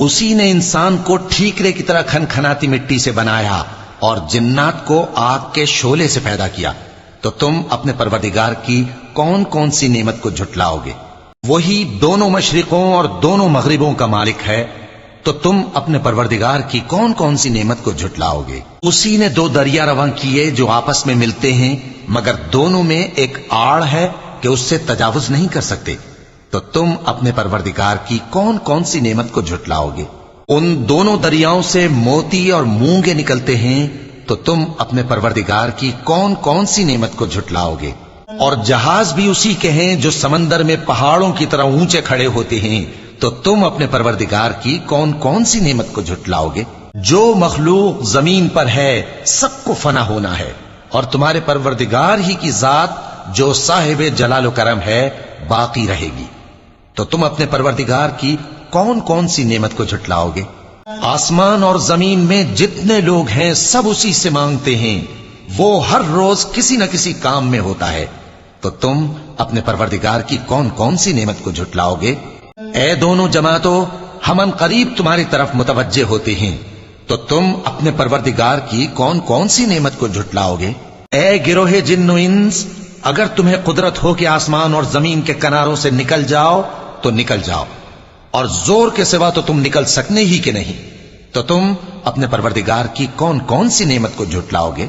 اسی نے انسان کو ٹھیکرے کی طرح کھنکھناتی مٹی سے بنایا اور جنات کو آگ کے شعلے سے پیدا کیا، تو تم اپنے پروردگار کی کون کون سی نعمت کو جھٹلاؤ گے؟ وہی دونوں مشرقوں اور دونوں مغربوں کا مالک ہے، تو تم اپنے پروردگار کی کون کون سی نعمت کو جھٹلاؤ گے؟ اسی نے دو دریا رواں کیے جو آپس میں ملتے ہیں، مگر دونوں میں ایک آڑ ہے کہ اس سے تجاوز نہیں کر سکتے، تو تم اپنے پروردگار کی کون کون سی نعمت کو جھٹلاؤ گے؟ ان دونوں دریاؤں سے موتی اور مونگے نکلتے ہیں، تو تم اپنے پروردگار کی کون کون سی نعمت کو جھٹلاؤ گے؟ اور جہاز بھی اسی کے ہیں جو سمندر میں پہاڑوں کی طرح اونچے کھڑے ہوتے ہیں، تو تم اپنے پروردگار کی کون کون سی نعمت کو جھٹلاؤ گے؟ جو مخلوق زمین پر ہے سب کو فنا ہونا ہے، اور تمہارے پروردگار ہی کی ذات جو صاحب جلال و کرم ہے باقی رہے گی، تو تم اپنے پروردگار کی کون کون سی نعمت کو جھٹلاؤ گے؟ آسمان اور زمین میں جتنے لوگ ہیں سب اسی سے مانگتے ہیں، وہ ہر روز کسی نہ کسی کام میں ہوتا ہے، تو تم اپنے پروردگار کی کون کون سی نعمت کو جھٹلاؤ گے؟ اے دونوں جماعتوں، ہم ان قریب تمہاری طرف متوجہ ہوتے ہیں، تو تم اپنے پروردگار کی کون کون سی نعمت کو جھٹلاؤ گے؟ اے گروہ جن و انس، اگر تمہیں قدرت ہو کہ آسمان اور زمین کے کناروں سے نکل جاؤ تو نکل جاؤ، اور زور کے سوا تو تم نکل سکنے ہی کہ نہیں، تو تم اپنے پروردگار کی کون کون سی نعمت کو جھٹلاؤ گے؟